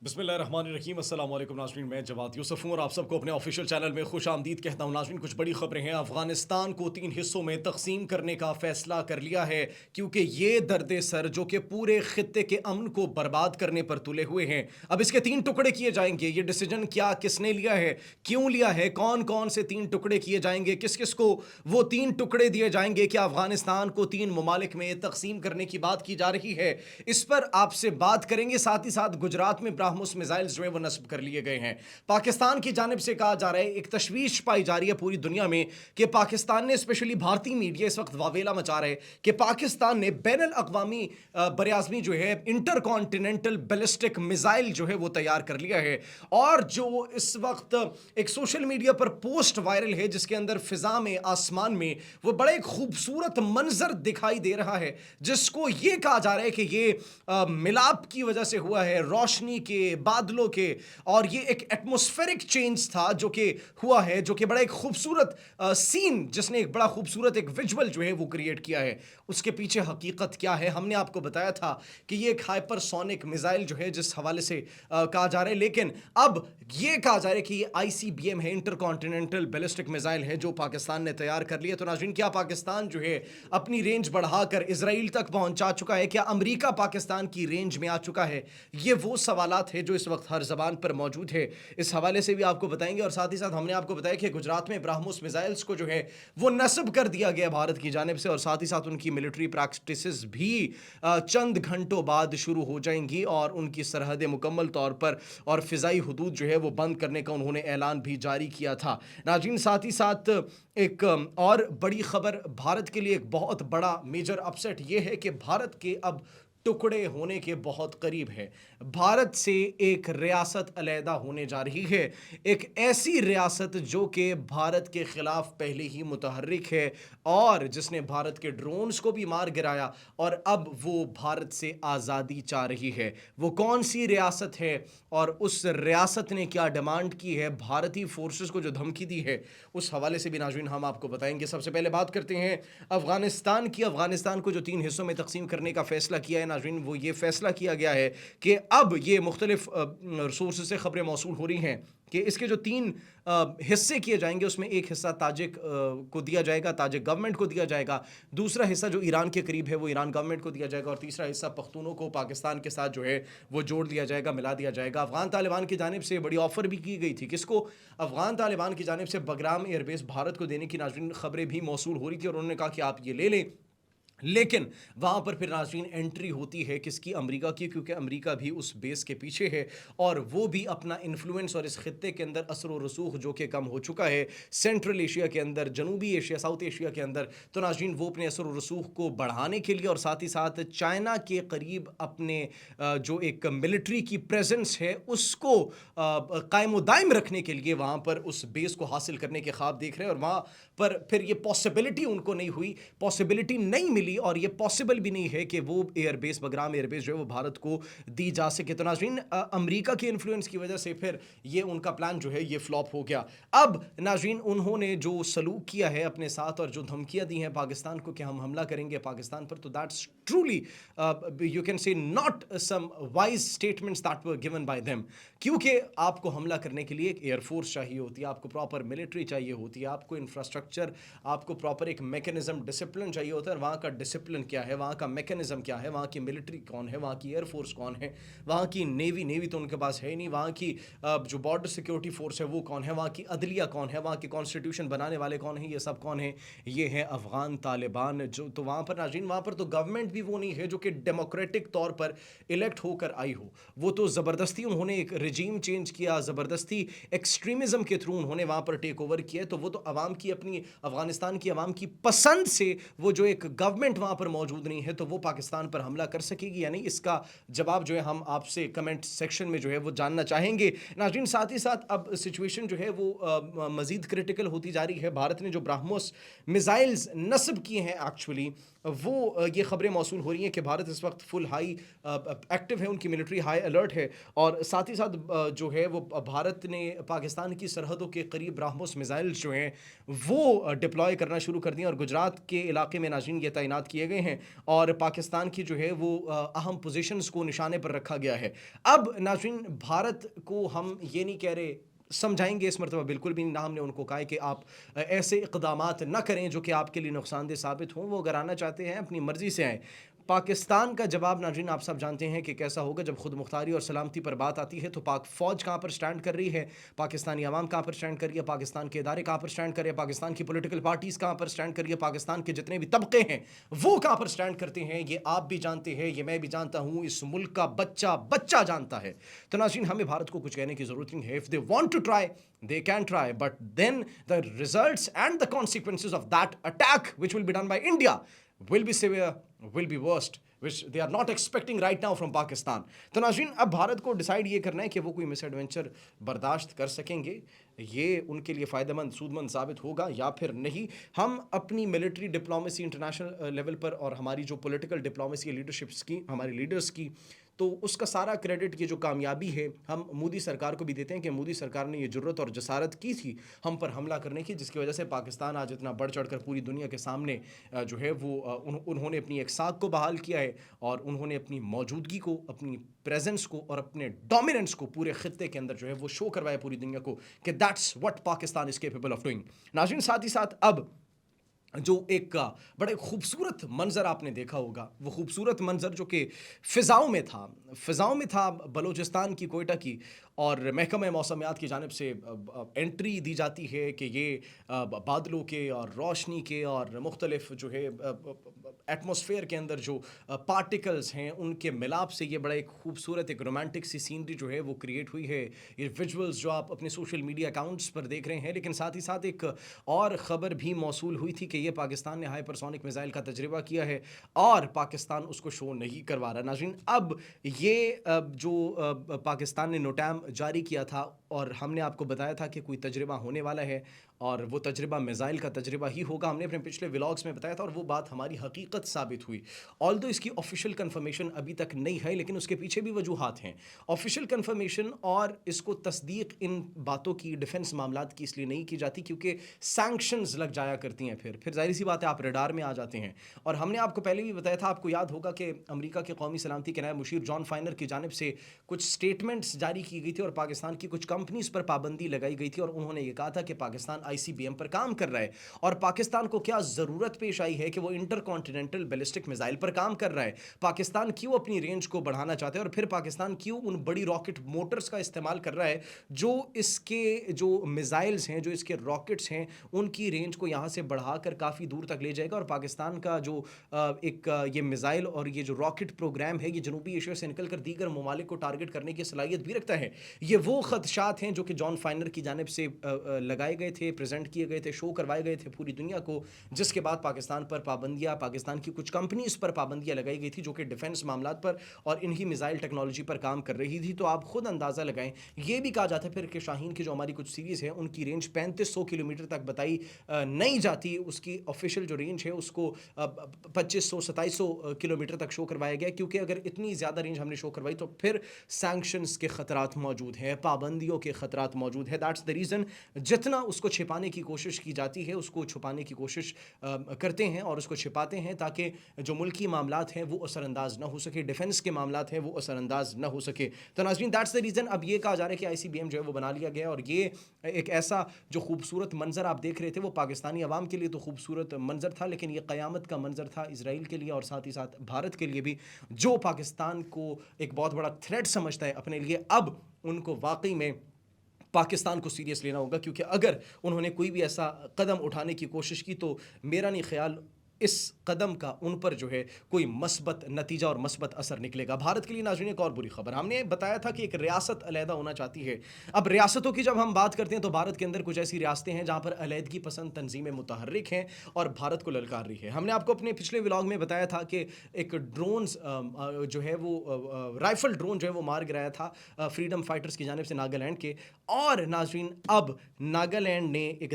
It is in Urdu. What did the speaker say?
بسم اللہ الرحمن الرحیم. السلام علیکم ناظرین, میں جواد یوسف ہوں اور آپ سب کو اپنے آفیشیل چینل میں خوش آمدید کہتا ہوں. ناظرین, کچھ بڑی خبریں ہیں. افغانستان کو 3 حصوں میں تقسیم کرنے کا فیصلہ کر لیا ہے کیونکہ یہ درد سر جو کہ پورے خطے کے امن کو برباد کرنے پر تلے ہوئے ہیں, اب اس کے 3 ٹکڑے کیے جائیں گے. یہ ڈیسیجن کیا کس نے لیا ہے, کیوں لیا ہے, کون کون سے 3 ٹکڑے کیے جائیں گے, کس کس کو وہ 3 ٹکڑے دیے جائیں گے, کیا افغانستان کو 3 ممالک میں تقسیم کرنے کی بات کی جا رہی ہے, اس پر آپ سے بات کریں گے. ساتھ ہی ساتھ گجرات میں براہموس میزائلز جو ہے وہ نصب کر لیے گئے ہیں. پاکستان کی جانب سے کہا جا رہا ہے, ایک تشویش پائی جا رہی ہے پوری دنیا میں کہ پاکستان نے, اسپیشلی بھارتی میڈیا اس وقت واویلا مچا رہے کہ پاکستان نے بین الاقوامی براعظمی جو ہے انٹر کانٹیننٹل بیلسٹک میزائل جو ہے وہ تیار کر لیا ہے. اور جو اس وقت ایک سوشل میڈیا پر پوسٹ وائرل ہے جس کے اندر فضا میں, آسمان میں وہ بڑا ایک خوبصورت منظر دکھائی دے رہا ہے جس کو یہ کہا جا رہا ہے کہ یہ ملاپ کی وجہ سے ہوا ہے, روشنی کے, بادلوں کے, اور یہ ایک ایٹماسفیرک چینج تھا جو کہ ہوا ہے, جو کہ بڑا ایک خوبصورت سین, جس نے ایک بڑا خوبصورت ایک ویژول جو ہے وہ کریٹ کیا ہے. اس کے پیچھے حقیقت کیا ہے, ہم نے آپ کو بتایا تھا کہ یہ ایک ہائپر سونک میزائل جو ہے جس حوالے سے کہا جا رہا ہے, لیکن اب یہ کہا جا رہا ہے کہ یہ ICBM ہے, انٹر کانٹیننٹل بیلسٹک میزائل ہے جو پاکستان نے تیار کر لیا. تو ناظرین, کیا پاکستان جو ہے اپنی رینج بڑھا کر اسرائیل تک پہنچا چکا ہے, کیا امریکہ پاکستان کی رینج میں آ چکا ہے؟ یہ وہ سوالات ہیں جو اس وقت ہر زبان پر موجود ہے. اس حوالے سے بھی آپ کو بتائیں گے. اور ساتھ ہی ساتھ ہم نے آپ کو بتایا کہ گجرات میں براہموس میزائلز کو جو ہے وہ نصب کر دیا گیا بھارت کی جانب سے, اور ساتھ ہی ساتھ ان کی ملٹری پریکٹسز بھی چند گھنٹوں بعد شروع ہو جائیں گی, اور ان کی سرحدیں مکمل طور پر اور فضائی حدود جو ہے وہ بند کرنے کا انہوں نے اعلان بھی جاری کیا تھا. ناظرین, ساتھ ہی ساتھ ایک اور بڑی خبر بھارت کے لیے, ایک بہت بڑا میجر اپسیٹ یہ ہے کہ بھارت کے اب ٹکڑے ہونے کے بہت قریب ہے. بھارت سے ایک ریاست علیحدہ ہونے جا رہی ہے, ایک ایسی ریاست جو کہ بھارت کے خلاف پہلے ہی متحرک ہے اور جس نے بھارت کے ڈرونز کو بھی مار گرایا, اور اب وہ بھارت سے آزادی چاہ رہی ہے. وہ کون سی ریاست ہے اور اس ریاست نے کیا ڈیمانڈ کی ہے, بھارتی فورسز کو جو دھمکی دی ہے, اس حوالے سے بھی ناظرین ہم آپ کو بتائیں گے. سب سے پہلے بات کرتے ہیں افغانستان کی. افغانستان کو جو 3 حصوں میں تقسیم کرنے کا فیصلہ کیا ہے ناظرین, وہ یہ فیصلہ کیا گیا ہے کہ اب یہ مختلف سورسز سے خبریں موصول ہو رہی ہیں کہ اس کے جو 3 حصے کیے جائیں گے, اس میں ایک حصہ تاجک کو دیا جائے گا, تاجک گورنمنٹ کو دیا جائے گا. دوسرا حصہ جو ایران کے قریب ہے وہ ایران گورنمنٹ کو دیا جائے گا, اور تیسرا حصہ پختونوں کو پاکستان کے ساتھ جو ہے وہ جوڑ دیا جائے گا, ملا دیا جائے گا. افغان طالبان کی جانب سے بڑی آفر بھی کی گئی تھی, کس کو؟ افغان طالبان کی جانب سے بگرام ایئر بیس بھارت کو دینے کی ناظرین خبریں بھی موصول ہو رہی تھی, اور انہوں نے کہا کہ آپ یہ لے لیں. لیکن وہاں پر پھر ناظرین انٹری ہوتی ہے کس کی؟ امریکہ کی, کیونکہ امریکہ بھی اس بیس کے پیچھے ہے اور وہ بھی اپنا انفلوئنس اور اس خطے کے اندر اثر و رسوخ جو کہ کم ہو چکا ہے سینٹرل ایشیا کے اندر, جنوبی ایشیا, ساؤتھ ایشیا کے اندر, تو ناظرین وہ اپنے اثر و رسوخ کو بڑھانے کے لیے اور ساتھ ہی ساتھ چائنا کے قریب اپنے جو ایک ملٹری کی پریزنس ہے اس کو قائم و دائم رکھنے کے لیے وہاں پر اس بیس کو حاصل کرنے کے خواب دیکھ رہے ہیں. اور وہاں پر پھر یہ پاسبلٹی ان کو نہیں ہوئی, پاسبلٹی نہیں ملی, اور یہ پاسبل بھی نہیں ہے کہ وہ air base, Bagram air base جو ہے وہ بھارت کو دی جا سکے. تو ناظرین امریکہ کے انفلوئنس کی وجہ سے پھر یہ ان کا پلان جو ہے یہ فلاپ ہو گیا. اب ناظرین انہوں نے جو سلوک کیا ہے اپنے ساتھ اور جو دھمکیاں دی ہیں پاکستان کو کہ ہم حملہ کریں گے پاکستان پر, تو that's truly you can say not some wise statements that were given by them, کیونکہ آپ کو حملہ کرنے کے لیے ایک ایئر فورس چاہیے ہوتی ہے, آپ کو پراپر ملٹری چاہیے ہوتی ہے, آپ کو انفراسٹرکچر, آپ کو پراپر ایک میکینزم, ڈسپلن چاہیے ہوتا ہے. وہاں کا ڈسپلن کیا ہے, وہاں کا میکینزم کیا ہے, وہاں کی ملٹری کون ہے, وہاں کی ایئر فورس کون ہے, وہاں کی نیوی تو ان کے پاس ہے نہیں, وہاں کی جو بارڈر سیکورٹی فورس ہے وہ کون ہے, وہاں کی عدلیہ کون ہے, وہاں کی کانسٹیٹیوشن بنانے والے کون ہیں, یہ سب کون ہیں؟ یہ ہیں افغان طالبان. جو تو وہاں پر ناظرین وہاں پر تو گورنمنٹ بھی وہ نہیں ہے جو کہ ڈیموکریٹک طور پر الیکٹ ہو کر آئی ہو, وہ تو زبردستی انہوں نے ایک رجیم چینج کیا, زبردستی ایکسٹریمزم کے تھرو انہوں نے وہاں پر ٹیک اوور کیا. تو وہ تو عوام کی, اپنی افغانستان کی عوام کی پسند سے وہ جو ایک گورنمنٹ وہاں پر موجود نہیں ہے تو وہ پاکستان پر حملہ کر سکے گی یا نہیں, اس کا جواب جو ہے ہم آپ سے کمنٹ سیکشن میں جو ہے وہ جاننا چاہیں گے. ناظرین ساتھ ہی ساتھ اب سچویشن جو ہے وہ مزید کرٹیکل ہوتی جا رہی ہے. بھارت نے جو براہموس میزائلز نصب کیے ہیں ایکچولی وہ یہ خبریں موصول ہو رہی ہیں کہ بھارت اس وقت فل ہائی ایکٹیو ہے، ان کی ملٹری ہائی الرٹ ہے، اور ساتھ ہی ساتھ جو ہے وہ بھارت نے پاکستان کی سرحدوں کے قریب برہموس میزائل جو ہیں وہ ڈپلوائے کرنا شروع کر دیا، اور گجرات کے علاقے میں ناظرین یہ تعینات کیے گئے ہیں، اور پاکستان کی جو ہے وہ اہم پوزیشنز کو نشانے پر رکھا گیا ہے۔ اب ناظرین بھارت کو ہم یہ نہیں کہہ رہے، سمجھائیں گے اس مرتبہ بالکل بھی نہیں، ہم نے ان کو کہا ہے کہ آپ ایسے اقدامات نہ کریں جو کہ آپ کے لیے نقصان دہ ثابت ہوں، وہ اگر آنا چاہتے ہیں اپنی مرضی سے آئیں۔ پاکستان کا جواب ناظرین آپ سب جانتے ہیں کہ کیسا ہوگا۔ جب خود مختاری اور سلامتی پر بات آتی ہے تو پاک فوج کہاں پر سٹینڈ کر رہی ہے، پاکستانی عوام کہاں پر سٹینڈ کر رہی ہے، پاکستان کے ادارے کہاں پر سٹینڈ کر رہے ہیں، پاکستان کی پولیٹیکل پارٹیز کہاں پر سٹینڈ کر رہی ہے، پاکستان کے جتنے بھی طبقے ہیں وہ کہاں پر سٹینڈ کرتے ہیں، یہ آپ بھی جانتے ہیں، یہ میں بھی جانتا ہوں، اس ملک کا بچہ جانتا ہے۔ تو ناظرین ہمیں بھارت کو کچھ کہنے کی ضرورت نہیں ہے۔ If they want to try, they can try, but then the results and the consequences of that attack which will be done by India will be severe, will be worst, which they are not expecting right now from Pakistan. تو ناظرین اب بھارت کو ڈیسائیڈ یہ کرنا ہے کہ وہ کوئی مس ایڈونچر برداشت کر سکیں گے، یہ ان کے لیے فائدہ مند سود مند ثابت ہوگا یا پھر نہیں۔ ہم اپنی ملٹری ڈپلومیسی انٹرنیشنل لیول پر اور ہماری جو پولیٹیکل ڈپلومیسی لیڈرشپس کی، ہمارے لیڈرز کی، تو اس کا سارا کریڈٹ یہ جو کامیابی ہے ہم مودی سرکار کو بھی دیتے ہیں کہ مودی سرکار نے یہ جرت اور جسارت کی تھی ہم پر حملہ کرنے کی، جس کی وجہ سے پاکستان آج اتنا بڑھ چڑھ کر پوری دنیا کے سامنے جو ہے وہ انہوں نے اپنی ایک ساکھ کو بحال کیا ہے، اور انہوں نے اپنی موجودگی کو، اپنی پریزنس کو اور اپنے ڈومیننس کو پورے خطے کے اندر جو ہے وہ شو کروایا پوری دنیا کو کہ that's what Pakistan is capable of doing. ناظرین ساتھ ہی ساتھ اب جو ایک بڑے خوبصورت منظر آپ نے دیکھا ہوگا، وہ خوبصورت منظر جو کہ فضاؤں میں تھا بلوچستان کی، کوئٹہ کی، اور محکمہ موسمیات کی جانب سے انٹری دی جاتی ہے کہ یہ بادلوں کے اور روشنی کے اور مختلف جو ہے ایٹماسفیئر کے اندر جو پارٹیکلز ہیں ان کے ملاپ سے یہ بڑا ایک خوبصورت ایک رومانٹک سی سینری جو ہے وہ کریٹ ہوئی ہے۔ یہ ویژولز جو آپ اپنے سوشل میڈیا اکاؤنٹس پر دیکھ رہے ہیں، لیکن ساتھ ہی ساتھ ایک اور خبر بھی موصول ہوئی تھی کہ یہ پاکستان نے ہائپرسونک میزائل کا تجربہ کیا ہے اور پاکستان اس کو شو نہیں کروا رہا۔ ناظرین اب یہ جو پاکستان نے نوٹام جاری کیا تھا اور ہم نے آپ کو بتایا تھا کہ کوئی تجربہ ہونے والا ہے اور وہ تجربہ میزائل کا تجربہ ہی ہوگا، ہم نے اپنے پچھلے ولاگس میں بتایا تھا اور وہ بات ہماری حقیقت ثابت ہوئی۔ آلدو اس کی آفیشیل کنفرمیشن ابھی تک نہیں ہے، لیکن اس کے پیچھے بھی وجوہات ہیں۔ آفیشیل کنفرمیشن اور اس کو تصدیق ان باتوں کی ڈیفنس معاملات کی اس لیے نہیں کی جاتی کیونکہ سینکشنز لگ جایا کرتی ہیں، پھر ظاہر سی بات ہے آپ ریڈار میں آ جاتے ہیں۔ اور ہم نے آپ کو پہلے بھی بتایا تھا، آپ کو یاد ہوگا کہ امریکہ کے قومی سلامتی کے نائب مشیر جان فائنر کی جانب سے کچھ سٹیٹمنٹس جاری کی گئی تھی اور پاکستان کی کچھ کمپنیز پر پابندی لگائی گئی تھی، اور انہوں نے یہ کہا تھا کہ پاکستان ICBM پر کام کر رہا ہے اور پاکستان کو کیا ضرورت پیش آئی ہے کہ وہ انٹر کانٹیننٹل بیلسٹک میزائل پر کام کر رہا ہے، پاکستان کیوں اپنی رینج کو بڑھانا چاہتا ہے، اور پھر پاکستان کیوں ان بڑی راکٹ موٹرز کا استعمال کر رہا ہے جو اس کے جو میزائلز ہیں، جو اس کے راکٹس ہیں، ان کی رینج کو یہاں سے بڑھا کر کافی دور تک لے جائے گا۔ اور پاکستان کا جو ایک یہ میزائل اور یہ جو راکٹ پروگرام ہے یہ جنوبی ایشیا سے نکل کر دیگر ممالک کو ٹارگٹ کرنے کی صلاحیت بھی رکھتا ہے۔ یہ وہ خدشات ہیں جو کہ جان فائنر کی جانب سے لگائے گئے تھے، پریزنٹ کیے گئے تھے، شو کروائے گئے تھے پوری دنیا کو، جس کے بعد پاکستان پر پابندیاں، پاکستان کی کچھ کمپنیز پر پابندیاں لگائی گئی تھی جو کہ ڈیفنس معاملات پر اور انہی میزائل ٹیکنالوجی پر کام کر رہی تھی۔ تو آپ خود اندازہ لگائیں، یہ بھی کہا جاتا ہے پھر کہ شاہین کی جو ہماری کچھ سیریز ہے ان کی رینج 3500 کلومیٹر تک بتائی نہیں جاتی، اس کی آفیشیل جو رینج ہے اس کو 2500-2700 کلومیٹر تک شو کروایا گیا، کیونکہ اگر اتنی زیادہ رینج ہم نے شو کروائی تو پھر سینکشنز کے خطرات موجود ہیں، پابندیوں کے خطرات موجود ہیں۔ دیٹس دا ریزن جتنا اس کو چھپانے کی کوشش کی جاتی ہے اس کو چھپانے کی کوشش کرتے ہیں اور اس کو چھپاتے ہیں تاکہ جو ملکی معاملات ہیں وہ اثر انداز نہ ہو سکے، ڈیفنس کے معاملات ہیں وہ اثر انداز نہ ہو سکے۔ تو ناظرین دیٹس دا ریزن اب یہ کہا جا رہا ہے کہ ICBM جو ہے وہ بنا لیا گیا، اور یہ ایک ایسا جو خوبصورت منظر آپ دیکھ رہے تھے وہ پاکستانی عوام کے لیے تو خوبصورت منظر تھا، لیکن یہ قیامت کا منظر تھا اسرائیل کے لیے اور ساتھ ہی ساتھ بھارت کے لیے بھی، جو پاکستان کو ایک بہت بڑا تھریٹ سمجھتا ہے اپنے لیے۔ اب ان کو واقعی میں پاکستان کو سیریس لینا ہوگا، کیونکہ اگر انہوں نے کوئی بھی ایسا قدم اٹھانے کی کوشش کی تو میرا نہیں خیال اس قدم کا ان پر جو ہے کوئی مثبت نتیجہ اور مثبت اثر نکلے گا۔ بھارت کے لیے ناظرین ایک اور بری خبر، ہم نے بتایا تھا کہ ایک ریاست علیحدہ ہونا چاہتی ہے۔ اب ریاستوں کی جب ہم بات کرتے ہیں تو بھارت کے اندر کچھ ایسی ریاستیں ہیں جہاں پر علیحدگی پسند تنظیمیں متحرک ہیں اور بھارت کو للکار رہی ہے۔ ہم نے آپ کو اپنے پچھلے ولاگ میں بتایا تھا کہ ایک ڈرونز جو ہے وہ رائفل ڈرون جو ہے وہ مار گرایا تھا فریڈم فائٹرز کی جانب سے ناگالینڈ کے، اور ناظرین اب ناگالینڈ نے ایک